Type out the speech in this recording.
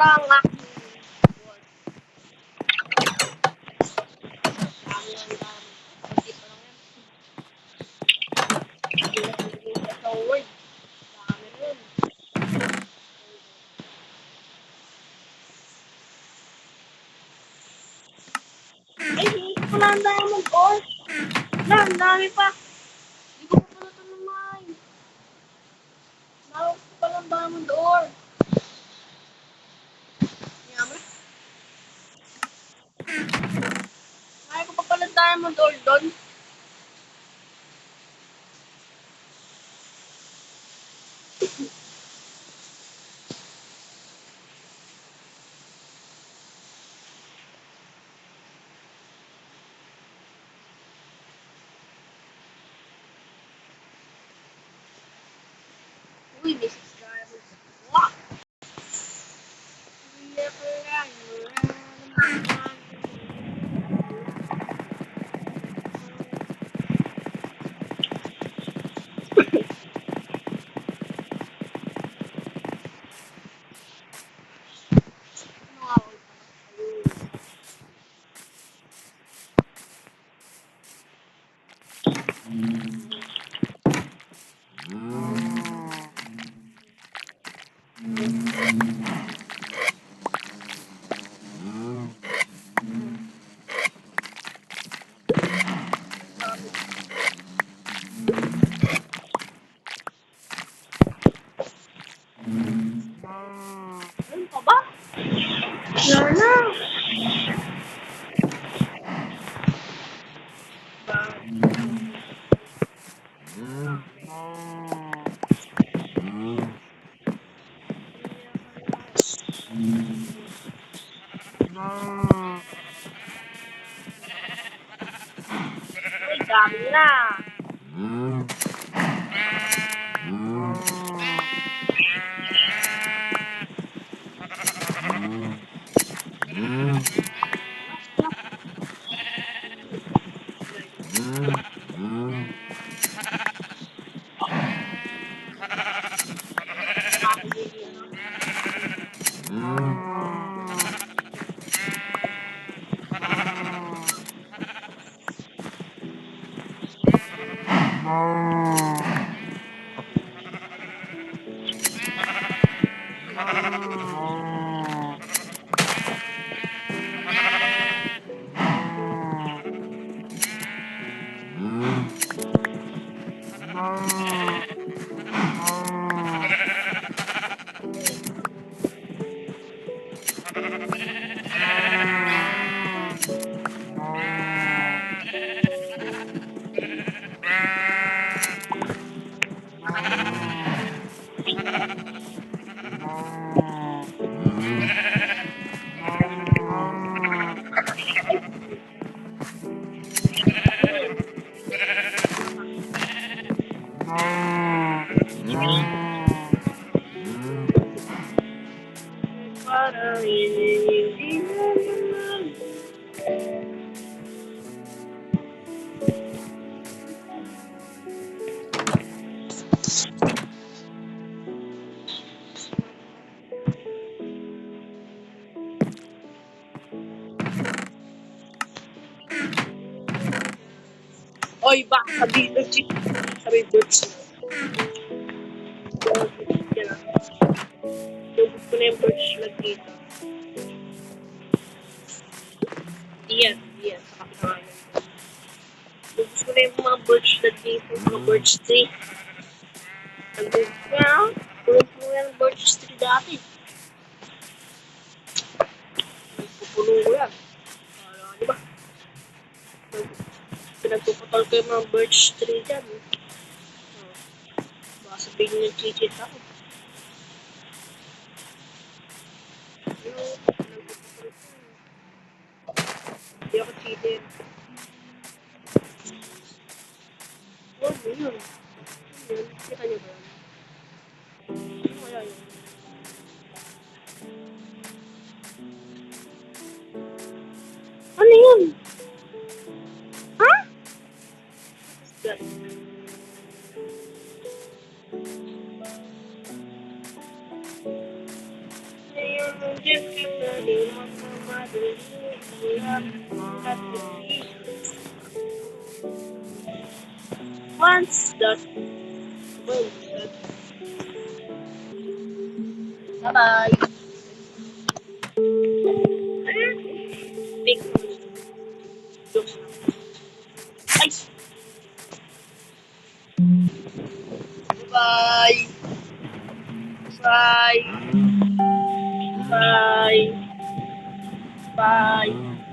mura ang aking board. Dami lang dami. Kunti pa lang yan. Hindi na pinigil sa word. Dami rin. Ay, hindi ko pala ang diamond ore. Wala, ang dami pa. Hindi ko pa pala ito naman. Nawag ko pala ang diamond ore. Yaman. Nawag ko pa pala ang diamond ore doon. Uy, may subscribers. Wow! Hindi ko lang. Ano pa ba? Wala na. Uy, dami na. Parang hindi naman. Oy, baka sabihin ng cheat. Sabi birds na. Lubos ko na yung birds lag dito. Diyan. Sa kapitang island. Lubos ko na yung mga birds lag dito. Mga birds tree. Nandun ko na. Tulog ko yan ang birds tree dati. Pupuno ko yan. Di ba? Pinagpuputol ko yung mga birch tree dyan. Baka sabihin yung cheat ako. Hindi ako cheated. Ano yun? Kita niyo ba yun? Ano kaya yun? Ano yun? Ha? What is that? Ano yun? Just keep the name of my mother. Once that bye-bye. Big jokes lang. Ay! Bye! Bye! Bye! Bye!